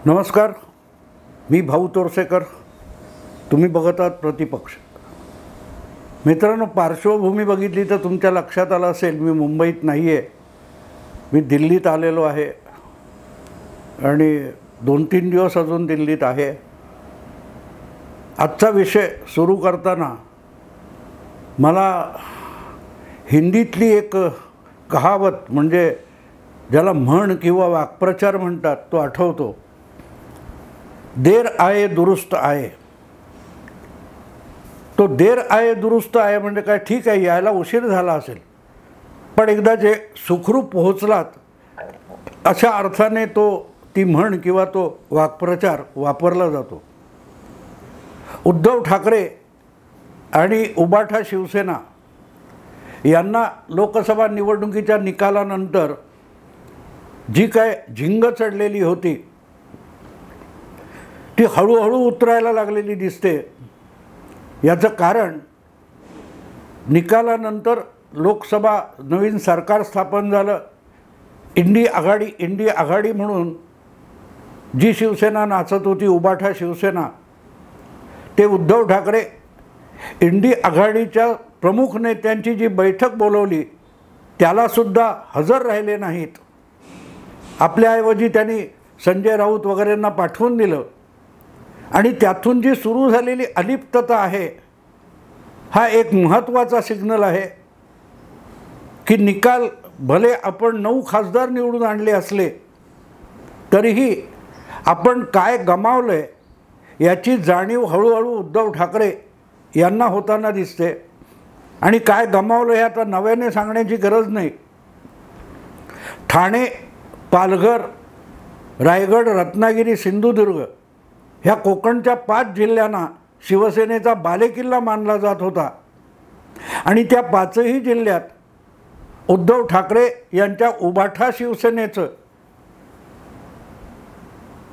नमस्कार, मी भाऊ तोरसेकर. तुम्ही बघत आहात प्रतिपक्ष. मित्रांनो, पार्श्वभूमी बघितली तर तुमच्या लक्षात आलं असेल मी मुंबईत नाही आहे, मी दिल्लीत आलेलो आहे आणि 2-3 दिवस अजून दिल्लीत आहे. आजचा विषय सुरू करताना मला हिंदीतली एक कहावत, म्हणजे ज्याला म्हण किंवा वाक्प्रचार म्हणतात, तो आठवतो. देर आए दुरुस्त आए. तो देर आए दुरुस्त आए म्हणजे काय, ठीक आहे, यायला उशीर झाला असेल, पण एकदा जे सुखरूप पोहोचलात अशा अर्थाने ती म्हण किंवा तो वाक्प्रचार वापरला जातो. उद्धव ठाकरे आणि उबाठा शिवसेना यांना लोकसभा निवडणुकीच्या निकालानंतर जी काय झिंग चढलेली होती ती हळूहळू उतरायला लागलेली दिसते. याचं कारण निकालानंतर लोकसभा, नवीन सरकार स्थापन झालं, इंडी आघाडी म्हणून जी शिवसेना नाचत होती, उबाठा शिवसेना, ते उद्धव ठाकरे इंडी आघाडीच्या प्रमुख नेत्यांची जी बैठक बोलवली त्यालासुद्धा हजर राहिले नाहीत. आपल्याऐवजी त्यांनी संजय राऊत वगैरेंना पाठवून दिलं आणि त्यातून जी सुरू झालेली अलिप्तता आहे, हा एक महत्त्वाचा सिग्नल आहे की निकाल भले आपण 9 खासदार निवडून आणले असले तरीही आपण काय गमावलं आहे याची जाणीव हळूहळू उद्धव ठाकरे यांना होताना दिसते. आणि काय गमावलं हे आता नव्याने सांगण्याची गरज नाही. ठाणे, पालघर, रायगड, रत्नागिरी, सिंधुदुर्ग ह्या कोकणच्या 5 जिल्ह्यांना शिवसेनेचा बालेकिल्ला मानला जात होता आणि त्या 5ही जिल्ह्यात उद्धव ठाकरे यांच्या उबाठा शिवसेनेचं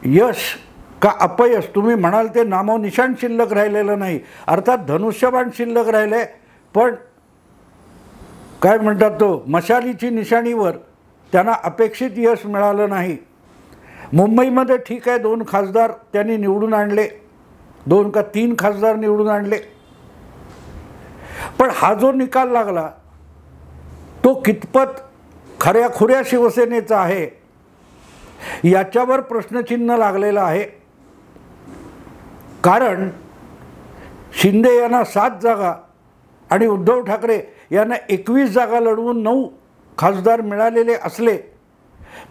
यश का अपयश तुम्ही म्हणाल ते नामोनिशाण शिल्लक राहिलेलं नाही. अर्थात धनुष्यबाण शिल्लक राहिले, पण काय म्हणतात, तो मशालीची निशाणीवर त्यांना अपेक्षित यश मिळालं नाही. मुंबईमध्ये ठीक आहे, 2 खासदार त्यांनी निवडून आणले, 2 का 3 खासदार निवडून आणले, पण हा जो निकाल लागला तो कितपत खऱ्याखुऱ्या शिवसेनेचा आहे याच्यावर प्रश्नचिन्ह लागलेलं आहे. कारण शिंदे यांना 7 जागा आणि उद्धव ठाकरे यांना 21 जागा लढवून 9 खासदार मिळालेले असले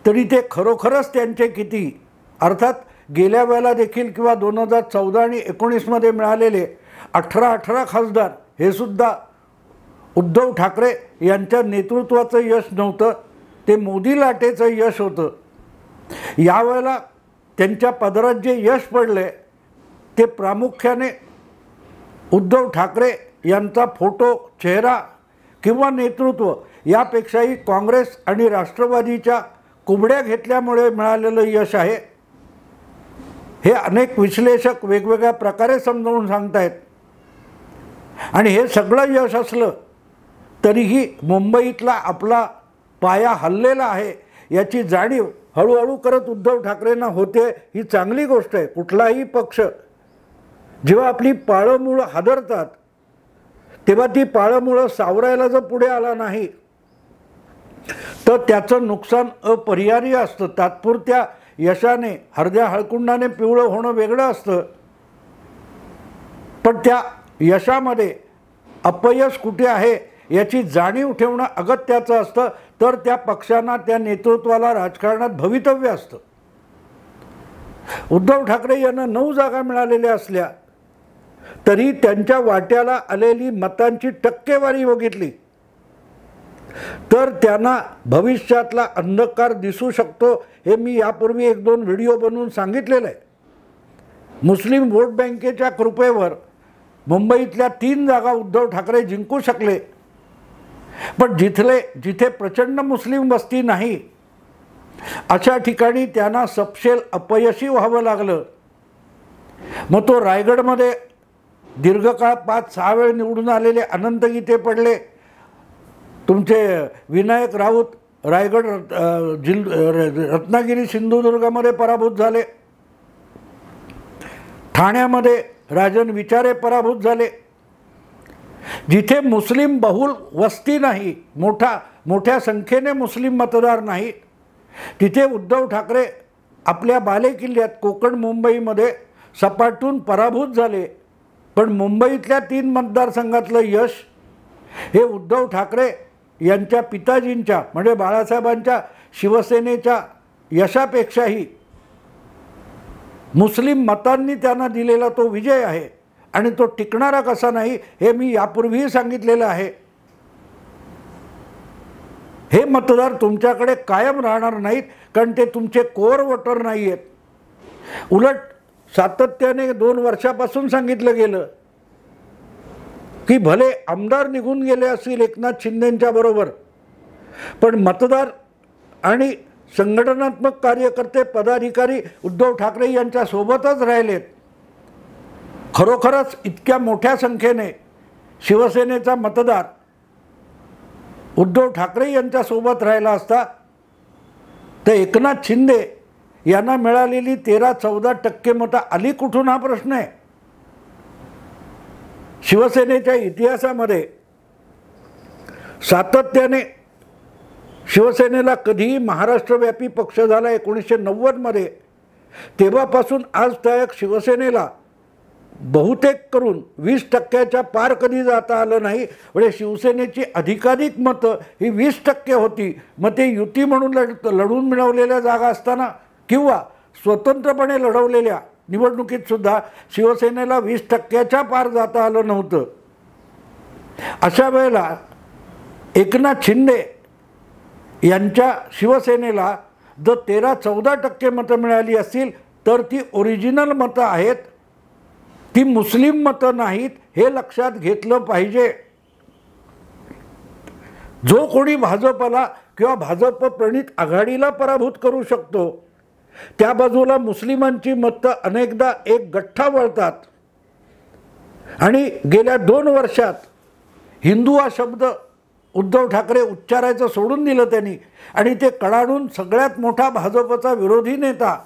तरी ते खरोखरच त्यांचे किती, अर्थात गेल्या वेळेला देखील किंवा 2014 आणि 19मध्ये मिळालेले 18 खासदार हे सुद्धा उद्धव ठाकरे यांच्या नेतृत्वाचं यश नव्हतं, ते मोदी लाटेचं यश होतं. यावेळेला त्यांच्या पदरात जे यश पडले ते प्रामुख्याने उद्धव ठाकरे यांचा फोटो, चेहरा किंवा नेतृत्व यापेक्षाही काँग्रेस आणि राष्ट्रवादीच्या कुबड्या घेतल्यामुळे मिळालेलं यश आहे. हे अनेक विश्लेषक वेगवेगळ्या प्रकारे समजावून सांगतायत. आणि हे सगळं यश असलं तरीही मुंबईतला आपला पाया हललेला आहे याची जाणीव हळूहळू करत उद्धव ठाकरेंना होते. ही चांगली गोष्ट आहे. कुठलाही पक्ष जेव्हा आपली पाळंमुळं हादरतात तेव्हा ती पाळंमुळं सावरायला जर पुढे आला नाही तर त्याचं नुकसान अपरिहार्य असतं. तात्पुरत्या यशाने, हळद्या हळकुंडाने पिवळं होणं वेगळं असतं, पण त्या यशामध्ये अपयश कुठे आहे याची जाणीव ठेवणं अगत्याचं असतं. तर त्या पक्षांना, त्या नेतृत्वाला राजकारणात भवितव्य असतं. उद्धव ठाकरे यांना 9 जागा मिळालेल्या असल्या तरी त्यांच्या वाट्याला आलेली मतांची टक्केवारी बघितली तर त्यांना भविष्यातला अंधकार दिसू शकतो. हे मी यापूर्वी 1-2 व्हिडिओ बनवून सांगितलेलं आहे. मुस्लिम वोट बँकेच्या कृपेवर मुंबईतल्या 3 जागा उद्धव ठाकरे जिंकू शकले, पण जिथे प्रचंड मुस्लिम वस्ती नाही अशा ठिकाणी त्यांना सपशेल अपयशी व्हावं लागलं. मग तो रायगडमध्ये दीर्घकाळ 5-6 वेळ निवडून आलेले अनंत गीते पडले. तुमचे विनायक राऊत रायगड रत्नागिरी सिंधुदुर्गामध्ये पराभूत झाले. ठाण्यामध्ये राजन विचारे पराभूत झाले. जिथे मुस्लिम बहुल वस्ती नाही, मोठ्या संख्येने मुस्लिम मतदार नाही, तिथे उद्धव ठाकरे आपल्या बालेकिल्ल्यात कोकण मुंबईमध्ये सपाटून पराभूत झाले. पण मुंबईतल्या 3 मतदारसंघातलं यश हे उद्धव ठाकरे यांच्या पिताजींच्या म्हणजे बाळासाहेबांच्या शिवसेनेच्या यशापेक्षाही मुस्लिम मतांनी त्यांना दिलेला तो विजय आहे. आणि तो टिकणारा कसा नाही हे मी यापूर्वीही सांगितलेलं आहे. हे मतदार तुमच्याकडे कायम राहणार नाहीत, कारण ते तुमचे कोर वोटर नाही आहेत. उलट सातत्याने 2 वर्षापासून सांगितलं गेलं की भले आमदार निघून गेले असतील एकनाथ शिंदेंच्या बरोबर, पण मतदार आणि संघटनात्मक कार्यकर्ते पदाधिकारी उद्धव ठाकरे यांच्या सोबतच राहिलेत. खरोखरच इतक्या मोठ्या संख्येने शिवसेनेचा मतदार उद्धव ठाकरे यांच्यासोबत राहिला असता तर एकनाथ शिंदे यांना मिळालेली 13-14% मतं आली कुठून हा प्रश्न आहे. शिवसेनेच्या इतिहासामध्ये सातत्याने शिवसेनेला कधीही महाराष्ट्रव्यापी पक्ष झाला 1990मध्ये, तेव्हापासून आज तक शिवसेनेला बहुतेक करून 20% पार कधी जाता आलं नाही. म्हणजे शिवसेनेची अधिकाधिक मतं ही 20% होती. मग ते युती म्हणून लढून मिळवलेल्या जागा असताना किंवा स्वतंत्रपणे लढवलेल्या निवडणुकीत सुद्धा शिवसेनेला 20% पार जाता आलं नव्हतं. अशा वेळेला एकनाथ शिंदे यांच्या शिवसेनेला जर 13-14% मतं मिळाली असतील तर ती ओरिजिनल मतं आहेत, ती मुस्लिम मतं नाहीत, हे लक्षात घेतलं पाहिजे. जो कोणी भाजपला किंवा भाजप प्रणित आघाडीला पराभूत करू शकतो, त्या बाजूला मुस्लिमांची मतं अनेकदा एक गठ्ठा वळतात. आणि गेल्या 2 वर्षात हिंदू हा शब्द उद्धव ठाकरे उच्चारायचं सोडून दिलं त्यांनी, आणि ते कडाडून सगळ्यात मोठा भाजपचा विरोधी नेता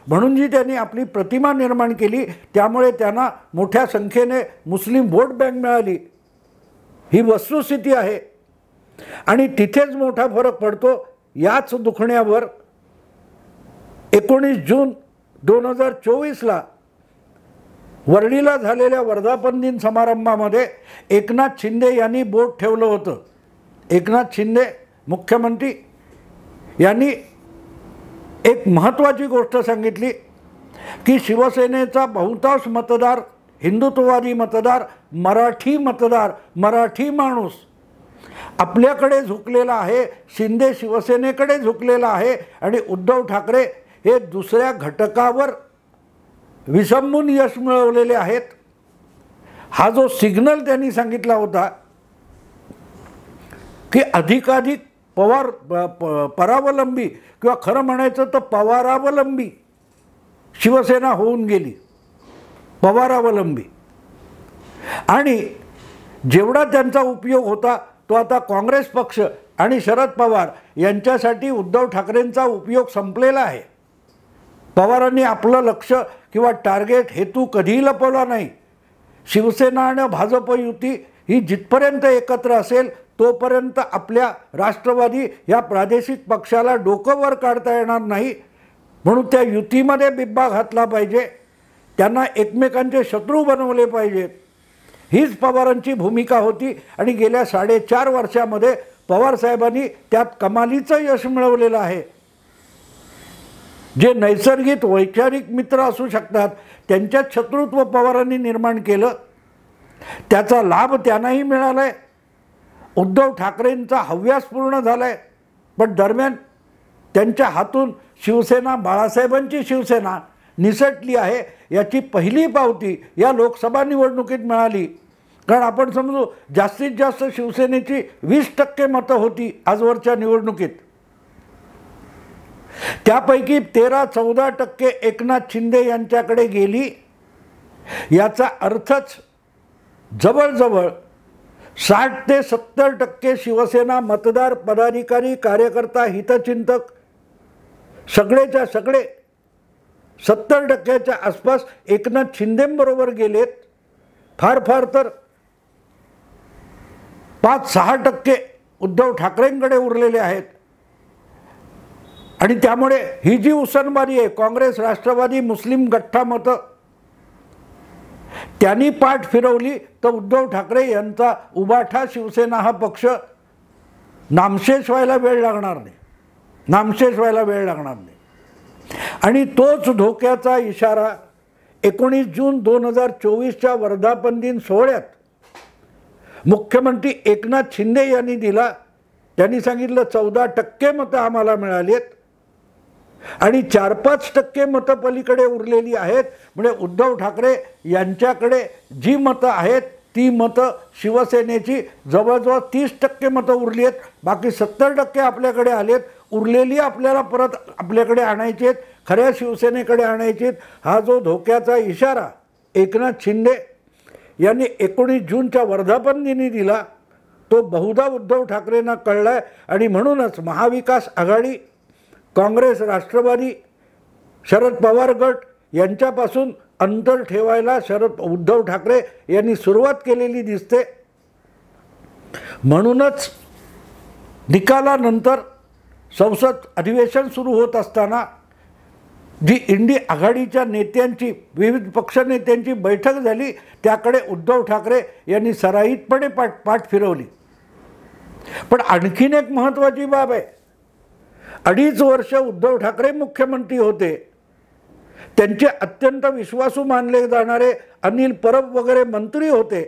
म्हणून जी त्यांनी आपली प्रतिमा निर्माण केली, त्यामुळे त्यांना मोठ्या संख्येने मुस्लिम व्होट बँक मिळाली. ही वस्तुस्थिती आहे. आणि तिथेच मोठा फरक पडतो. याच दुखण्यावर 19 जून 2024ला वर्लीला झालेल्या वर्धापन दिन समारंभामध्ये एकनाथ शिंदे यांनी बोट ठेवलं होतं. एकनाथ शिंदे मुख्यमंत्री यांनी एक महत्त्वाची गोष्ट सांगितली की शिवसेनेचा बहुतांश मतदार, हिंदुत्ववादी मतदार, मराठी माणूस आपल्याकडे झुकलेला आहे, शिंदे शिवसेनेकडे झुकलेला आहे. आणि उद्धव ठाकरे हे दुसऱ्या घटकावर विसंबून यश मिळवलेले आहेत. हा जो सिग्नल त्यांनी सांगितला होता की अधिकाधिक परावलंबी किंवा खरं म्हणायचं तर पवारावलंबी शिवसेना होऊन गेली. पवारावलंबी. आणि जेवढा त्यांचा उपयोग होता तो आता काँग्रेस पक्ष आणि शरद पवार यांच्यासाठी उद्धव ठाकरेंचा उपयोग संपलेला आहे. पवारांनी आपलं लक्ष किंवा टार्गेट हेतू कधीही लपवला नाही. शिवसेना आणि भाजप युती ही जिथपर्यंत एकत्र असेल तोपर्यंत आपल्या राष्ट्रवादी या प्रादेशिक पक्षाला डोकं वर काढता येणार नाही. म्हणून त्या युतीमध्ये बिब्बा घातला पाहिजे, त्यांना एकमेकांचे शत्रू बनवले पाहिजेत. हीच पवारांची भूमिका होती. आणि गेल्या 4.5 वर्षामध्ये पवारसाहेबांनी त्यात कमालीचं यश मिळवलेलं आहे. जे नैसर्गिक वैचारिक मित्र असू शकतात त्यांच्यात शत्रुत्व पवारांनी निर्माण केलं. त्याचा लाभ त्यांनाही मिळाला आहे. उद्धव ठाकरेंचा हव्यास पूर्ण झाला आहे. पण दरम्यान त्यांच्या हातून शिवसेना, बाळासाहेबांची शिवसेना निसटली आहे याची पहिली पावती या लोकसभा निवडणुकीत मिळाली. कारण आपण समजू जास्तीत जास्त शिवसेनेची 20% मतं होती आजवरच्या निवडणुकीत. त्यापैकी 13-14% एकनाथ शिंदे यांच्याकडे गेली. याचा अर्थच जवळजवळ 60 ते 70% शिवसेना मतदार, पदाधिकारी, कार्यकर्ता, हितचिंतक सगळेच्या सगळे 70% आसपास एकनाथ शिंदेबरोबर गेलेत. फार फार तर 5-6% उद्धव ठाकरेंकडे उरलेले आहेत. आणि त्यामुळे ही जी उसनबारी आहे, काँग्रेस, राष्ट्रवादी, मुस्लिम गठ्ठा मतं त्यांनी पाठ फिरवली तर उद्धव ठाकरे यांचा उबाठा शिवसेना हा पक्ष नामशेष व्हायला वेळ लागणार नाही, नामशेष व्हायला वेळ लागणार नाही. आणि तोच धोक्याचा इशारा 19 जून 2024च्या वर्धापन दिन सोहळ्यात मुख्यमंत्री एकनाथ शिंदे यांनी दिला. त्यांनी सांगितलं 14% मतं आम्हाला मिळाली आहेत आणि 4-5% मतं पलीकडे उरलेली आहेत. म्हणजे उद्धव ठाकरे यांच्याकडे जी मतं आहेत ती मतं शिवसेनेची जवळजवळ 30% मतं उरली आहेत. बाकी 70% आपल्याकडे आलेत. उरलेली आपल्याला परत आपल्याकडे आणायची आहेत, खऱ्या शिवसेनेकडे आणायची आहेत. हा जो धोक्याचा इशारा एकनाथ शिंदे यांनी 19 जूनच्या वर्धापन दिनी दिला तो बहुधा उद्धव ठाकरेंना कळलाय. आणि म्हणूनच महाविकास आघाडी, काँग्रेस, राष्ट्रवादी, शरद पवार गट यांच्यापासून अंतर ठेवायला उद्धव ठाकरे यांनी सुरुवात केलेली दिसते. म्हणूनच निकालानंतर संसद अधिवेशन सुरू होत असताना जी इंडी आघाडीच्या नेत्यांची, विविध पक्षनेत्यांची बैठक झाली त्याकडे उद्धव ठाकरे यांनी सराईतपणे पाठ फिरवली. पण आणखीन एक महत्त्वाची बाब आहे, 2.5 वर्ष उद्धव ठाकरे मुख्यमंत्री होते. त्यांचे अत्यंत विश्वासू मानले जाणारे अनिल परब वगैरे मंत्री होते.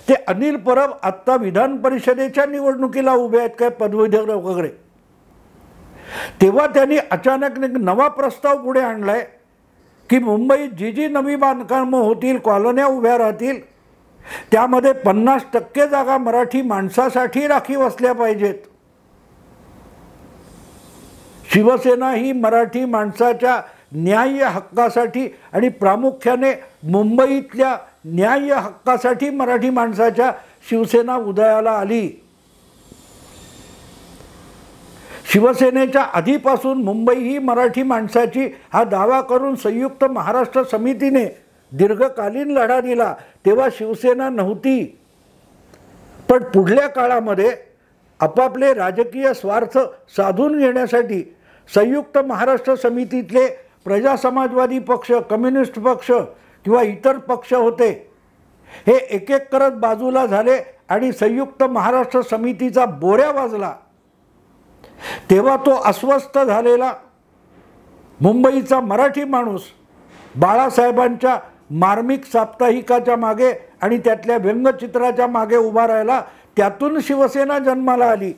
ते अनिल परब आत्ता विधान परिषदेच्या निवडणुकीला उभे आहेत काय पदवीधर वगैरे. तेव्हा त्यांनी अचानक नवा प्रस्ताव पुढे आणलाय की मुंबईत जी नवी बांधकामं होतील, कॉलन्या उभ्या राहतील, त्यामध्ये 50% जागा मराठी माणसासाठी राखीव असल्या पाहिजेत. शिवसेना ही मराठी माणसाच्या न्याय्य हक्कासाठी आणि प्रामुख्याने मुंबईतल्या न्याय्य हक्कासाठी मराठी माणसाच्या शिवसेना उदयाला आली. शिवसेनेच्या आधीपासून मुंबई ही मराठी माणसाची हा दावा करून संयुक्त महाराष्ट्र समितीने दीर्घकालीन लढा दिला. तेव्हा शिवसेना नव्हती. पण पुढल्या काळामध्ये आपापले राजकीय स्वार्थ साधून घेण्यासाठी संयुक्त महाराष्ट्र समितीतले प्रजा समाजवादी पक्ष, कम्युनिस्ट पक्ष किंवा इतर पक्ष होते, हे एक एक करत बाजूला झाले आणि संयुक्त महाराष्ट्र समितीचा बोऱ्या वाजला. तेव्हा तो अस्वस्थ झालेला मुंबईचा मराठी माणूस बाळासाहेबांच्या मार्मिक साप्ताहिकाच्या मागे आणि त्यातल्या व्यंगचित्राच्या मागे उभा राहिला. त्यातून शिवसेना जन्माला आली.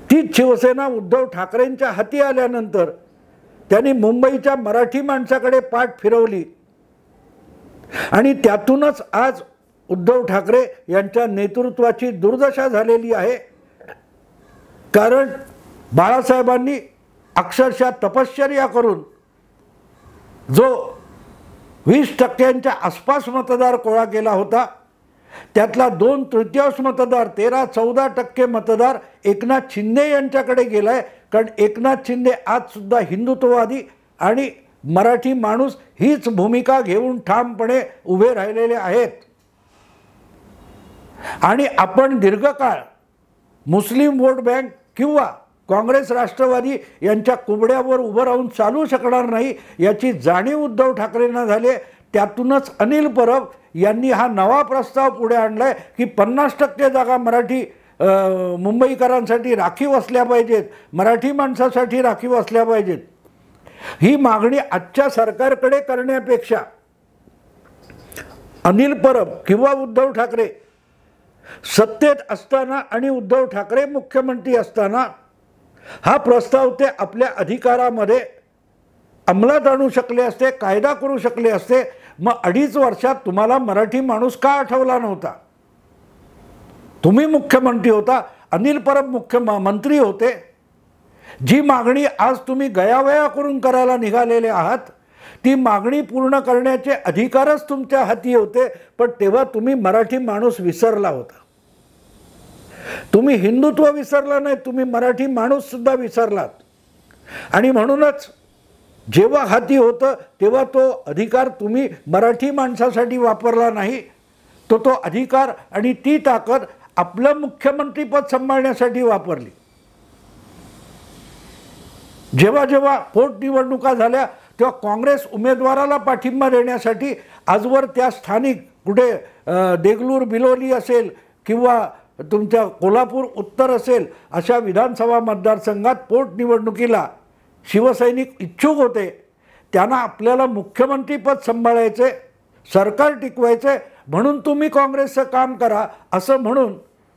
तीच शिवसेना उद्धव ठाकरेंच्या हाती आल्यानंतर त्यांनी मुंबईच्या मराठी माणसाकडे पाठ फिरवली आणि त्यातूनच आज उद्धव ठाकरे यांच्या नेतृत्वाची दुर्दशा झालेली आहे. कारण बाळासाहेबांनी अक्षरशः तपश्चर्या करून जो 20% आसपास मतदार गोळा केला होता, त्यातला 2/3 मतदार 13-14% मतदार एकनाथ शिंदे यांच्याकडे गेलाय. कारण एकनाथ शिंदे आज सुद्धा हिंदुत्ववादी आणि मराठी माणूस हीच भूमिका घेऊन ठामपणे उभे राहिलेले आहेत. आणि आपण दीर्घकाळ मुस्लिम वोट बँक किंवा काँग्रेस, राष्ट्रवादी यांच्या कुबड्यावर उभं राहून चालू शकणार नाही याची जाणीव उद्धव ठाकरेंना झाली. त्यातूनच अनिल परब यांनी हा नवा प्रस्ताव पुढे आणलाय की 50% जागा मराठी मुंबईकरांसाठी राखीव असल्या पाहिजेत, मराठी माणसासाठी राखीव असल्या पाहिजेत. ही मागणी आजच्या सरकारकडे करण्यापेक्षा अनिल परब किंवा उद्धव ठाकरे सत्तेत असताना आणि उद्धव ठाकरे मुख्यमंत्री असताना हा प्रस्ताव ते आपल्या अधिकारामध्ये अंमलात आणू शकले असते, कायदा करू शकले असते. मग 2.5 वर्षात तुम्हाला मराठी माणूस का आठवला नव्हता? तुम्ही मुख्यमंत्री होता, अनिल परब मुख्यमंत्री होते. जी मागणी आज तुम्ही गयावया करून करायला निघालेले आहात, ती मागणी पूर्ण करण्याचे अधिकारच तुमच्या हाती होते. पण तेव्हा तुम्ही मराठी माणूस विसरला होता. तुम्ही हिंदुत्व विसरला नाही, तुम्ही मराठी माणूस सुद्धा विसरलात. आणि म्हणूनच जेव्हा हाती होतं तेव्हा तो अधिकार तुम्ही मराठी माणसासाठी वापरला नाही, तो अधिकार आणि ती ताकद आपलं मुख्यमंत्रीपद सांभाळण्यासाठी वापरली. जेव्हा जेव्हा पोटनिवडणुका झाल्या तेव्हा काँग्रेस उमेदवाराला पाठिंबा देण्यासाठी आजवर त्या स्थानिक कुठे देगलूर बिलोली असेल किंवा तुमच्या कोल्हापूर उत्तर असेल अशा विधानसभा मतदारसंघात पोटनिवडणुकीला शिवसैनिक इच्छुक होते. त्यांना आपल्याला मुख्यमंत्रीपद सांभाळायचे, सरकार टिकवायचे, म्हणून तुम्ही काँग्रेसचं काम करा असं म्हणून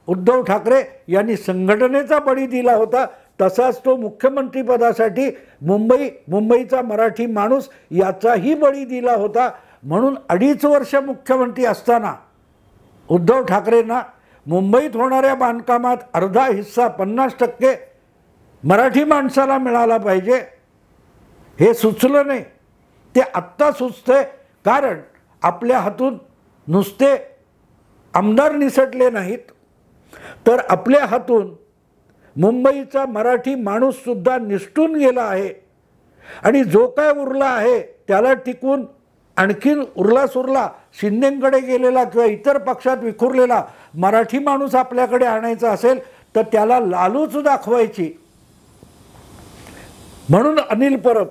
उद्धव ठाकरे यांनी संघटनेचा बळी दिला होता. तसाच तो मुख्यमंत्रीपदासाठी मुंबईचा मराठी माणूस याचाही बळी दिला होता. म्हणून 2.5 वर्ष मुख्यमंत्री असताना उद्धव ठाकरेंना मुंबईत होणाऱ्या बांधकामात अर्धा हिस्सा 50% मराठी माणसाला मिळाला पाहिजे हे सुचलं नाही. ते आत्ता सुचतंय, कारण आपल्या हातून नुसते आमदार निसटले नाहीत, तर आपल्या हातून मुंबईचा मराठी माणूससुद्धा निसटून गेला आहे. आणि जो काय उरला आहे त्याला टिकून आणखीन उरला शिंदेंकडे गेलेला किंवा इतर पक्षात विखुरलेला मराठी माणूस आपल्याकडे आणायचा असेल तर त्याला लालूच दाखवायची. म्हणून अनिल परब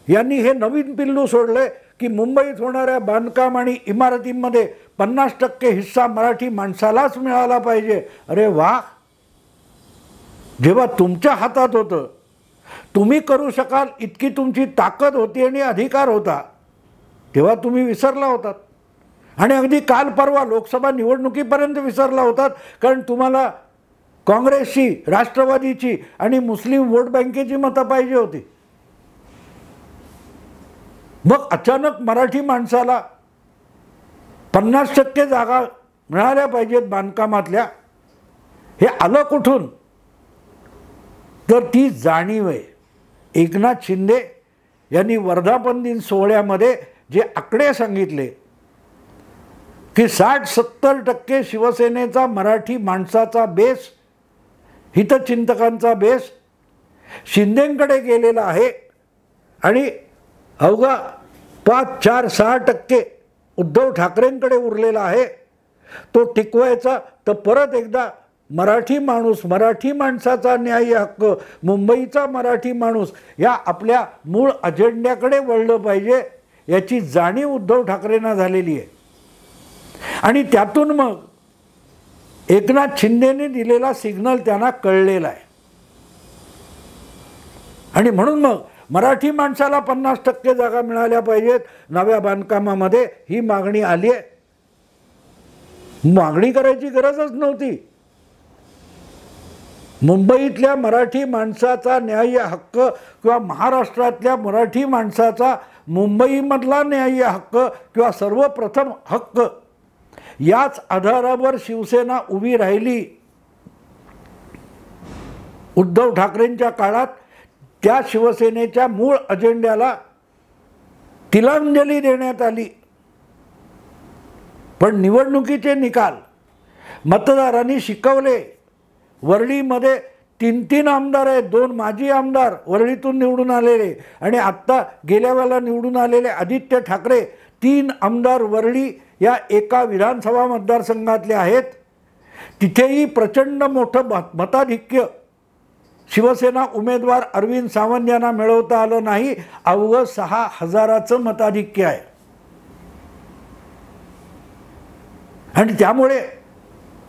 यांनी हे नवीन पिल्लू सोडले की मुंबईत होणाऱ्या बांधकाम आणि इमारतींमध्ये 50% हिस्सा मराठी माणसालाच मिळाला पाहिजे. अरे वा, जेव्हा तुमच्या हातात होतं, तुम्ही करू शकाल इतकी तुमची ताकद होती आणि अधिकार होता, तेव्हा तुम्ही विसरला होतात. आणि अगदी काल परवा लोकसभा निवडणुकीपर्यंत विसरला होतात, कारण तुम्हाला काँग्रेसची, राष्ट्रवादीची आणि मुस्लिम वोट बँकेची मतं पाहिजे होती. मग अचानक मराठी माणसाला 50% जागा मिळाल्या पाहिजेत बांधकामातल्या, हे आलं कुठून? तर ती जाणीव आहे. एकनाथ शिंदे यांनी वर्धापन दिन सोहळ्यामध्ये जे आकडे सांगितले की 60-70% शिवसेनेचा मराठी माणसाचा बेस, हितचिंतकांचा बेस शिंदेंकडे गेलेला आहे आणि अवघा 5-4-6% उद्धव ठाकरेंकडे उरलेला आहे. तो टिकवायचा तर परत एकदा मराठी माणूस, मराठी माणसाचा न्याय्य हक्क, मुंबईचा मराठी माणूस या आपल्या मूळ अजेंड्याकडे वळलं पाहिजे, याची जाणीव उद्धव ठाकरेंना झालेली आहे. आणि त्यातून मग एकनाथ शिंदेने दिलेला सिग्नल त्यांना कळलेला आहे. आणि म्हणून मग मराठी माणसाला 50% जागा मिळाल्या पाहिजेत नव्या बांधकामामध्ये, ही मागणी आली आहे. मागणी करायची गरजच नव्हती. मुंबईतल्या मराठी माणसाचा न्याय्य हक्क किंवा महाराष्ट्रातल्या मराठी माणसाचा मुंबईमधला न्याय्य हक्क किंवा सर्वप्रथम हक्क, याच आधारावर शिवसेना उभी राहिली. उद्धव ठाकरेंच्या काळात त्या शिवसेनेच्या मूळ अजेंड्याला तिलांजली देण्यात आली. पण निवडणुकीचे निकाल मतदारांनी शिकवले. वरळीमध्ये 3 आमदार आहेत, 2 माजी आमदार वरळीतून निवडून आलेले आणि आत्ता गेल्या वेळेला निवडून आलेले आदित्य ठाकरे, 3 आमदार वरळी या एका विधानसभा मतदारसंघातले आहेत. तिथेही प्रचंड मोठं मताधिक्य शिवसेना उमेदवार अरविंद सावंत यांना मिळवता आलं नाही. अवघं 6,000चं मताधिक्य आहे. आणि त्यामुळे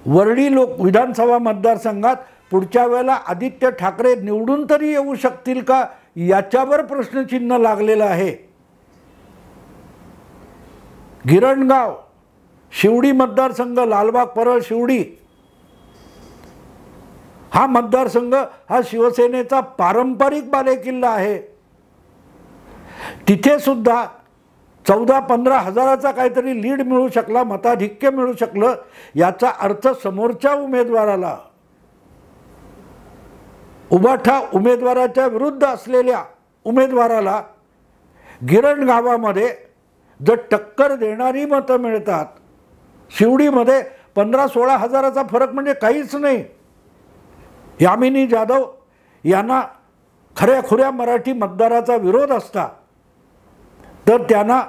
वरळी विधानसभा मतदारसंघात पुढच्या वेळेला आदित्य ठाकरे निवडून तरी येऊ शकतील का, याच्यावर प्रश्नचिन्ह लागलेलं आहे. गिरणगाव, शिवडी मतदारसंघ, लालबाग परळ शिवडी हा मतदारसंघ हा शिवसेनेचा पारंपरिक बालेकिल्ला आहे. तिथे सुद्धा 14-15 हजाराचा काहीतरी लीड मिळू शकला, मताधिक्य मिळू शकलं. याचा अर्थ समोरच्या उमेदवाराला, उबाठा उमेदवाराच्या विरुद्ध असलेल्या उमेदवाराला गिरण गावामध्ये जर टक्कर देणारी मतं मिळतात, शिवडीमध्ये 15-16 हजाराचा फरक म्हणजे काहीच नाही. यामिनी जाधव यांना खऱ्याखुऱ्या मराठी मतदाराचा विरोध असता तर त्यांना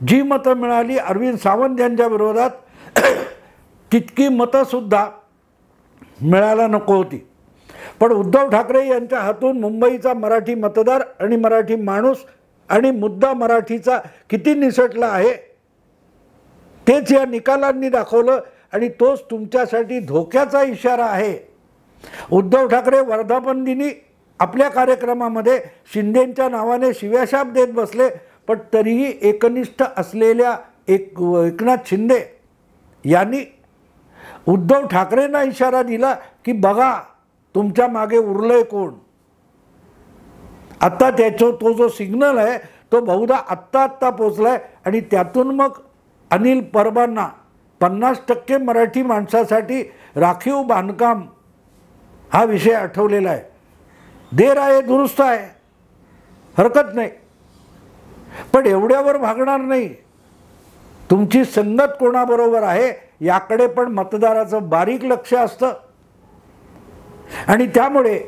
जी मतं मिळाली अरविंद सावंत यांच्या विरोधात तितकी मतंसुद्धा मिळायला नको होती. पण उद्धव ठाकरे यांच्या हातून मुंबईचा मराठी मतदार आणि मराठी माणूस आणि मुद्दा मराठीचा किती निसटला आहे तेच या निकालांनी दाखवलं आणि तोच तुमच्यासाठी धोक्याचा इशारा आहे. उद्धव ठाकरे वर्धापन दिनी आपल्या कार्यक्रमामध्ये शिंदेंच्या नावाने शिव्याशाप देत बसले, पण तरीही एकनिष्ठ असलेल्या एकनाथ शिंदे यांनी उद्धव ठाकरेंना इशारा दिला की बघा तुमच्या मागे उरलंय कोण. आत्ता तो जो सिग्नल आहे तो बहुधा आत्ता पोचलाय आणि त्यातून मग अनिल परबांना 50% मराठी माणसासाठी राखीव बांधकाम हा विषय आठवलेला आहे. देर आहे दुरुस्त आहे, हरकत नाही, पण एवढ्यावर भागणार नाही. तुमची संगत कोणाबरोबर आहे याकडे पण मतदाराचं बारीक लक्ष असतं आणि त्यामुळे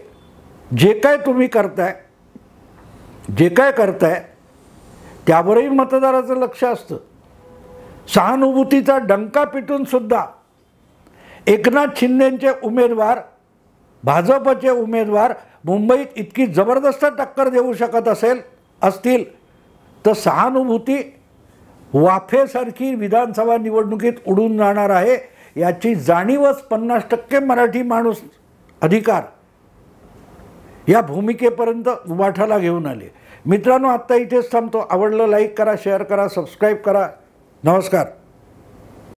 जे काय तुम्ही करताय त्यावरही मतदाराचं लक्ष असतं. सहानुभूतीचा डंका पिटून सुद्धा एकनाथ शिंदेंचे उमेदवार भाजपचे उमेदवार मुंबईत इतकी जबरदस्त टक्कर देऊ शकत असतील तर सहानुभूती वाफेसारखी विधानसभा निवडणुकीत उडून जाणार आहे याची जाणीवच 50% मराठी माणूस अधिकार या भूमिकेपर्यंत उभाठाला घेऊन आले. मित्रांनो, आत्ता इथेच थांबतो. आवडलं लाईक करा, शेअर करा, सबस्क्राईब करा. नमस्कार.